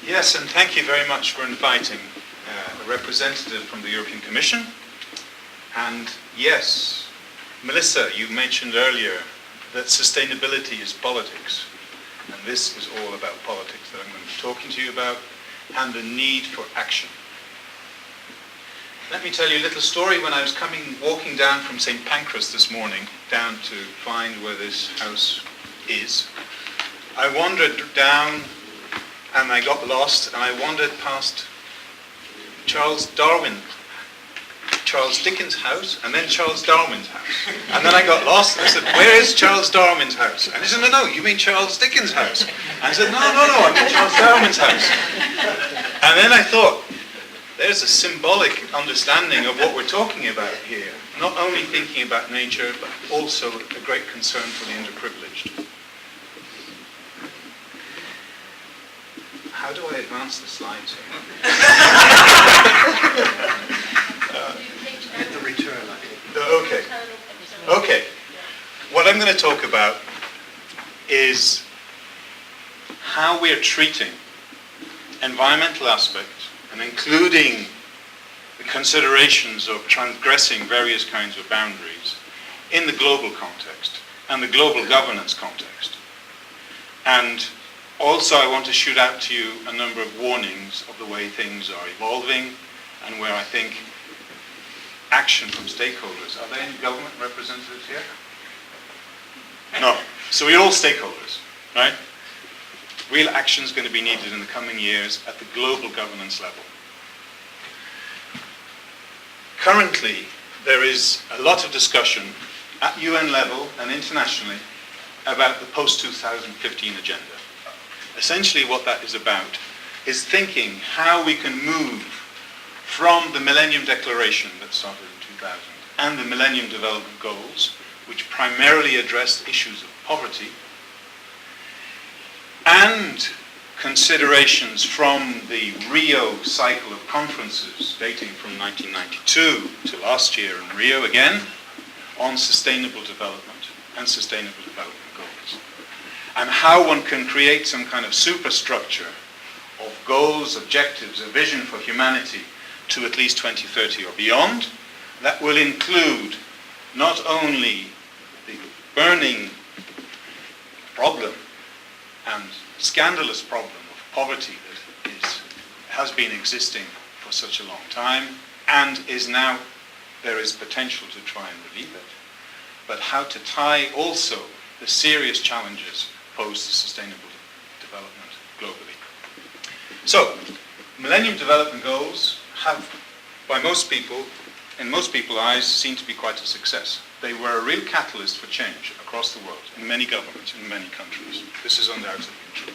Yes, and thank you very much for inviting a representative from the European Commission. And yes, Melissa, you mentioned earlier that sustainability is politics. And this is all about politics that I'm going to be talking to you about, and the need for action. Let me tell you a little story. When I was walking down from St. Pancras this morning, down to find where this house is, I wandered down and I got lost, and I wandered past Charles Dickens' house, and then Charles Darwin's house. And then I got lost, and I said, where is Charles Darwin's house? And he said, no, you mean Charles Dickens' house? And I said, no, I mean Charles Darwin's house. And then I thought, there's a symbolic understanding of what we're talking about here. Not only thinking about nature, but also a great concern for the underprivileged. How do I advance the slides here? Hit the return, I think. Okay. What I'm going to talk about is how we're treating environmental aspects, and including the considerations of transgressing various kinds of boundaries in the global context and the global governance context. And also I want to shoot out to you a number of warnings of the way things are evolving, and where I think action from stakeholders. Are there any government representatives here? No. So we're all stakeholders, right? Real action is going to be needed in the coming years at the global governance level. Currently, there is a lot of discussion at UN level and internationally about the post-2015 agenda. Essentially what that is about is thinking how we can move from the Millennium Declaration that started in 2000 and the Millennium Development Goals, which primarily addressed issues of poverty, and considerations from the Rio cycle of conferences dating from 1992 to last year in Rio again, on sustainable development and sustainable development goals. And how one can create some kind of superstructure of goals, objectives, a vision for humanity to at least 2030 or beyond, that will include not only the burning problem and scandalous problem of poverty that has been existing for such a long time and is now, there is potential to try and relieve it, but how to tie also the serious challenges posed to sustainable development globally. So, Millennium Development Goals have, by most people, in most people's eyes, seem to be quite a success. They were a real catalyst for change across the world, in many governments, in many countries. This is undoubtedly true.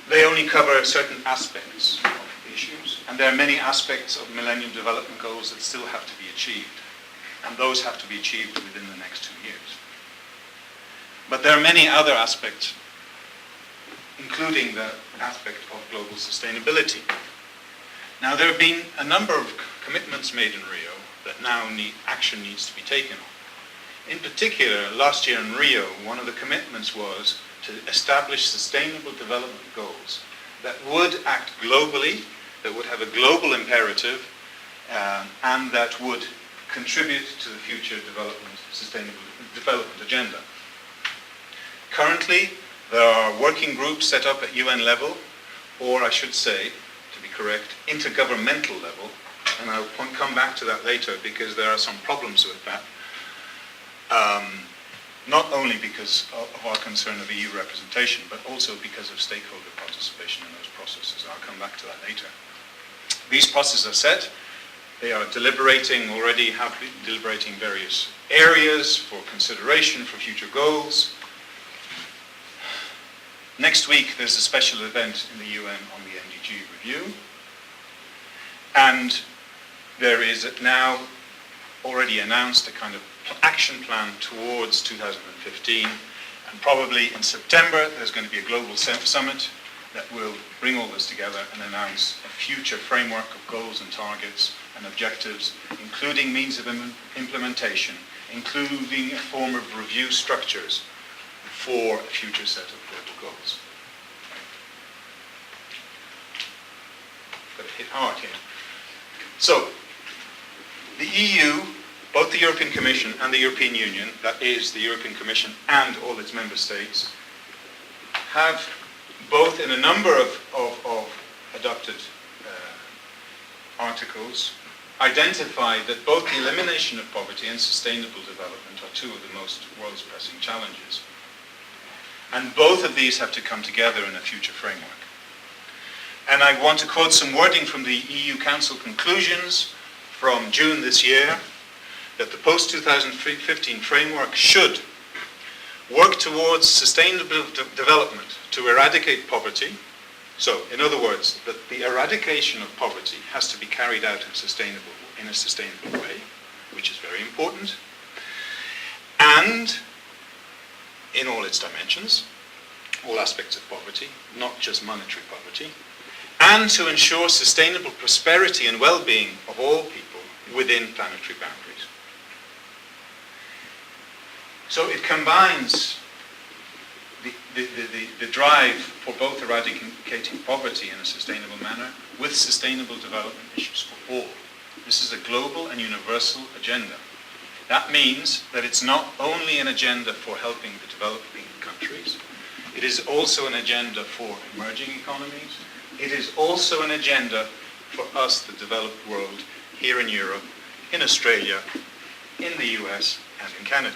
They only cover certain aspects of the issues, and there are many aspects of Millennium Development Goals that still have to be achieved, and those have to be achieved within the next 2 years. But there are many other aspects, including the aspect of global sustainability. Now, there have been a number of commitments made in Rio that now action needs to be taken on. In particular, last year in Rio, one of the commitments was to establish sustainable development goals that would act globally, that would have a global imperative, and that would contribute to the future sustainable development agenda. Currently, there are working groups set up at UN level, or I should say, to be correct, intergovernmental level, and I'll come back to that later because there are some problems with that. Not only because of our concern of EU representation, but also because of stakeholder participation in those processes. I'll come back to that later. These processes are set. They are deliberating already, have been deliberating various areas for consideration for future goals. Next week, there's a special event in the UN on the MDG review. And there is now already announced a kind of action plan towards 2015. And probably in September, there's going to be a global summit that will bring all this together and announce a future framework of goals and targets and objectives, including means of implementation, including a form of review structures for a future set of global goals. Got to hit hard here. So, the EU, both the European Commission and the European Union, that is the European Commission and all its member states, have both in a number of adopted articles identified that both the elimination of poverty and sustainable development are two of the world's pressing challenges. And both of these have to come together in a future framework. And I want to quote some wording from the EU Council conclusions from June this year, that the post-2015 framework should work towards sustainable development to eradicate poverty. So, in other words, that the eradication of poverty has to be carried out in a sustainable way, which is very important, and in all its dimensions, all aspects of poverty, not just monetary poverty, and to ensure sustainable prosperity and well-being of all people within planetary boundaries. So it combines the drive for both eradicating poverty in a sustainable manner with sustainable development issues for all. This is a global and universal agenda. That means that it's not only an agenda for helping the developing countries, it is also an agenda for emerging economies. It is also an agenda for us, the developed world, here in Europe, in Australia, in the US, and in Canada.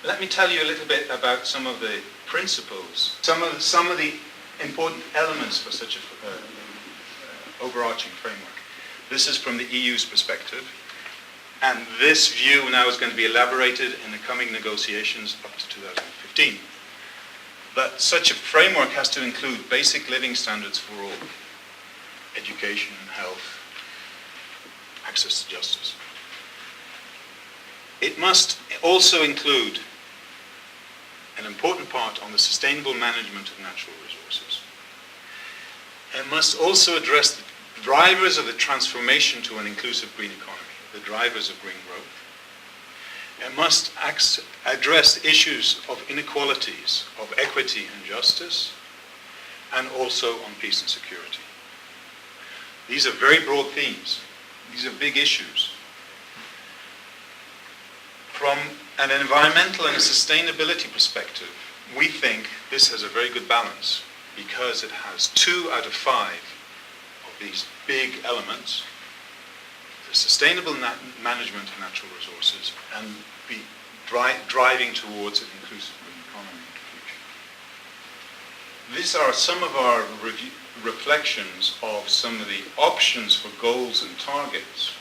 Let me tell you a little bit about some of the principles, some of the important elements for such an overarching framework. This is from the EU's perspective, and this view now is going to be elaborated in the coming negotiations up to 2015. But such a framework has to include basic living standards for all: education, health, access to justice. It must also include an important part on the sustainable management of natural resources. It must also address the drivers of the transformation to an inclusive green economy, the drivers of green growth. It must address issues of inequalities, of equity and justice, and also on peace and security. These are very broad themes. These are big issues. From an environmental and a sustainability perspective, we think this has a very good balance because it has 2 out of 5 of these big elements: the sustainable management of natural resources and be driving towards an inclusive green economy in the future. These are some of our reflections of some of the options for goals and targets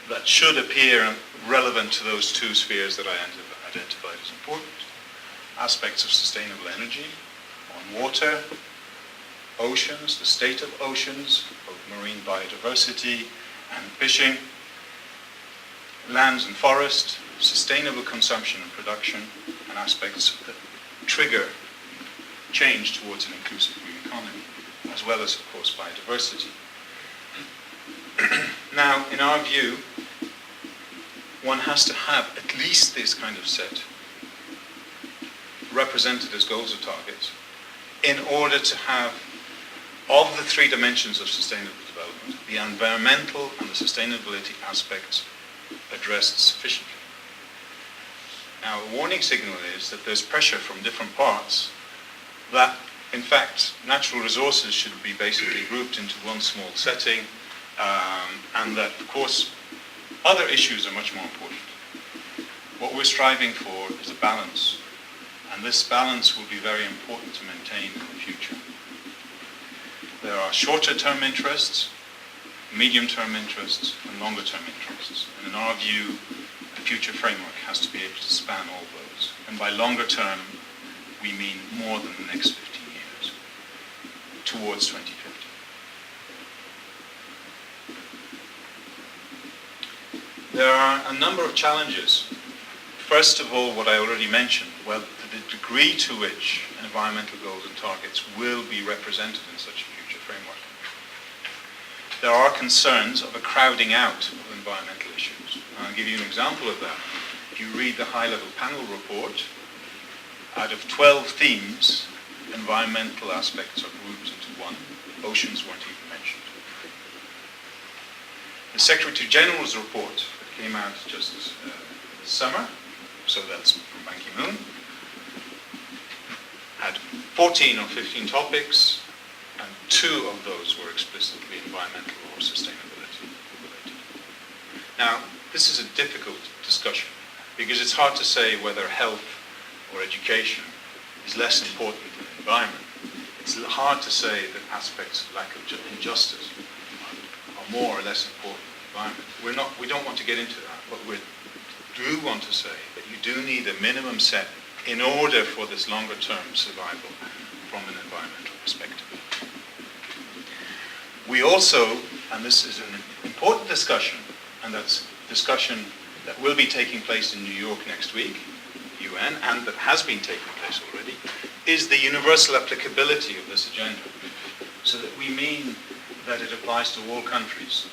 that should appear relevant to those 2 spheres that I identified as important. Aspects of sustainable energy, on water, oceans, the state of oceans, both marine biodiversity and fishing, lands and forest, sustainable consumption and production, and aspects that trigger change towards an inclusive green economy, as well as, of course, biodiversity. Now, in our view, one has to have at least this kind of set represented as goals or targets in order to have, of the 3 dimensions of sustainable development, the environmental and the sustainability aspects addressed sufficiently. Now, a warning signal is that there's pressure from different parts that, in fact, natural resources should be basically grouped into one small setting, and that, of course, other issues are much more important. What we're striving for is a balance, and this balance will be very important to maintain in the future. There are shorter-term interests, medium-term interests, and longer-term interests. And in our view, the future framework has to be able to span all those. And by longer-term, we mean more than the next 15 years, towards 2050. There are a number of challenges. First of all, what I already mentioned, well, the degree to which environmental goals and targets will be represented in such a future framework. There are concerns of a crowding out of environmental issues. I'll give you an example of that. If you read the high-level panel report, out of 12 themes, environmental aspects are grouped into one. Oceans weren't even mentioned. The Secretary General's report that came out just this summer, so that's from Ban Ki-moon, had 14 or 15 topics, and 2 of those were explicitly environmental or sustainability related. Now, this is a difficult discussion because it's hard to say whether health or education is less important than the environment. It's hard to say that aspects of lack of injustice are more or less important than the environment. We don't want to get into that, but we do want to say that you do need a minimum set in order for this longer term survival from an environmental perspective. We also, and this is an important discussion, and that's a discussion that will be taking place in New York next week, UN, and that has been taking place already, is the universal applicability of this agenda. So that we mean that it applies to all countries,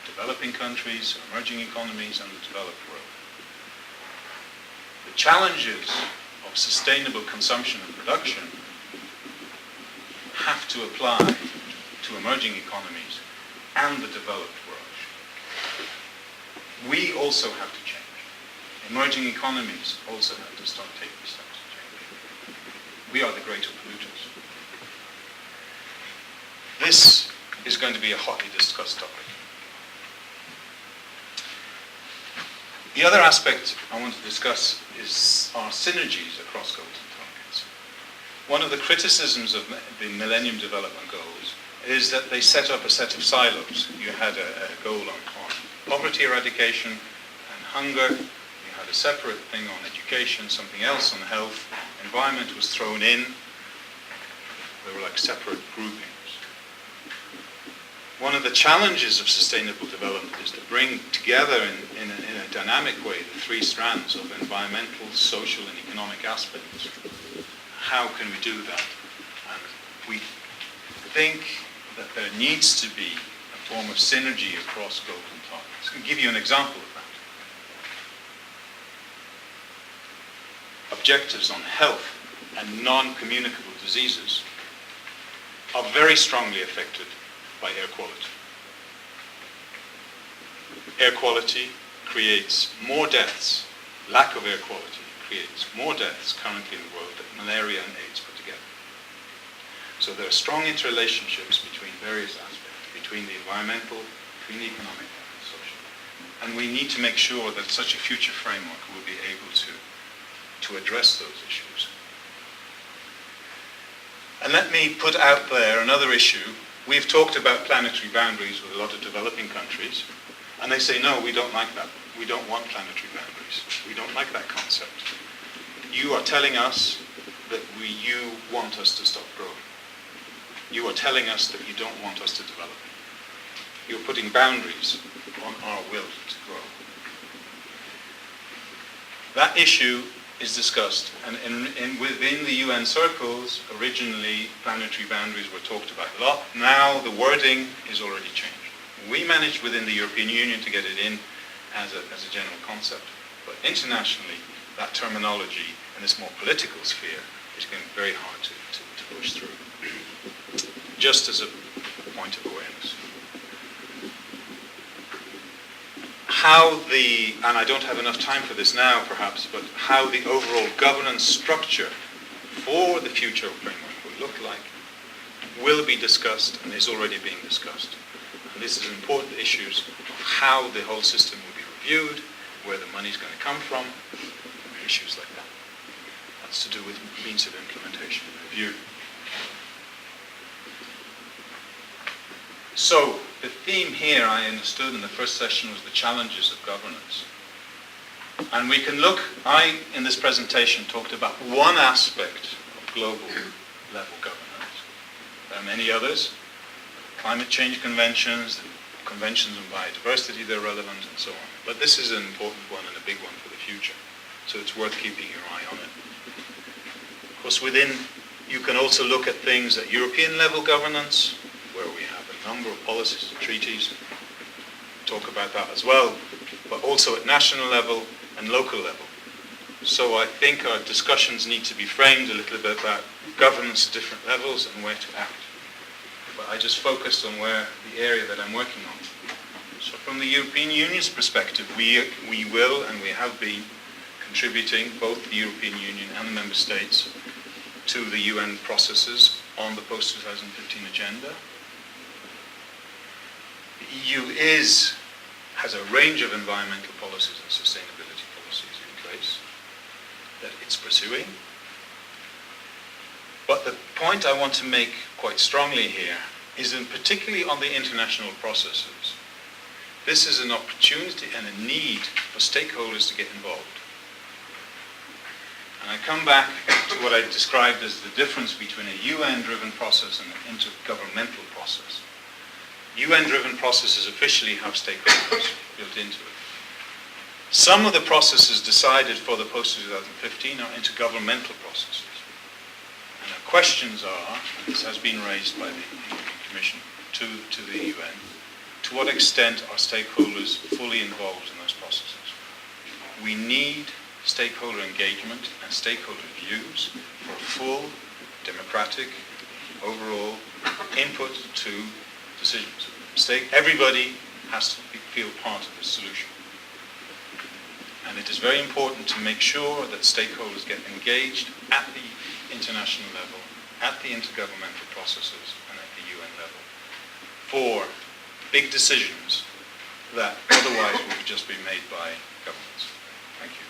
developing countries, emerging economies, and the developed world. The challenges of sustainable consumption and production have to apply to emerging economies and the developed world. We also have to change. Emerging economies also have to start taking steps to change. We are the greater polluters. This is going to be a hotly discussed topic. The other aspect I want to discuss is our synergies across goals and targets. One of the criticisms of the Millennium Development Goals is that they set up a set of silos. You had a goal on poverty eradication and hunger. You had a separate thing on education, something else on health. Environment was thrown in. They were like separate groupings. One of the challenges of sustainable development is to bring together in a dynamic way the 3 strands of environmental, social, and economic aspects. How can we do that? And we think that there needs to be a form of synergy across goals and targets. I'll give you an example of that. Objectives on health and non-communicable diseases are very strongly affected by air quality. Air quality creates more deaths. Lack of air quality creates more deaths currently in the world than malaria and AIDS put together. So there are strong interrelationships between various aspects, between the environmental, between the economic and the social. And we need to make sure that such a future framework will be able to address those issues. And let me put out there another issue. We've talked about planetary boundaries with a lot of developing countries, and they say, no, we don't like that. We don't want planetary boundaries. We don't like that concept. You are telling us that you want us to stop growing. You are telling us that you don't want us to develop. You're putting boundaries on our will to grow. That issue is discussed, and within the UN circles, originally planetary boundaries were talked about a lot. Now the wording is already changed. We managed within the European Union to get it in as a general concept, but internationally that terminology in this more political sphere is going to be very hard to push through. Just as a point of awareness. And I don't have enough time for this now perhaps, but how the overall governance structure for the future framework will look like will be discussed and is already being discussed. And this is important issues of how the whole system will be reviewed, where the money is going to come from, issues like that. That's to do with means of implementation and review. So, the theme here, I understood in the first session, was the challenges of governance. And we can look, in this presentation, talked about one aspect of global level governance. There are many others. Climate change conventions, conventions on biodiversity, they're relevant, and so on. But this is an important one and a big one for the future. So it's worth keeping your eye on it. Of course, you can also look at things at European level governance, where we have a number of policies and treaties, talk about that as well, but also at national level and local level. So I think our discussions need to be framed a little bit about governance at different levels and where to act. But I just focused on the area that I'm working on. So from the European Union's perspective, we will and we have been contributing, both the European Union and the Member States, to the UN processes on the post-2015 agenda. The EU has a range of environmental policies and sustainability policies in place that it's pursuing. But the point I want to make quite strongly here is that particularly on the international processes, this is an opportunity and a need for stakeholders to get involved. And I come back to what I described as the difference between a UN-driven process and an intergovernmental process. UN-driven processes officially have stakeholders built into it. Some of the processes decided for the post-2015 are intergovernmental processes. And our questions are, and this has been raised by the Commission to the UN, to what extent are stakeholders fully involved in those processes? We need stakeholder engagement and stakeholder views for full, democratic, overall input to decisions. Everybody has to feel part of the solution. And it is very important to make sure that stakeholders get engaged at the international level, at the intergovernmental processes, and at the UN level for big decisions that otherwise would just be made by governments. Thank you.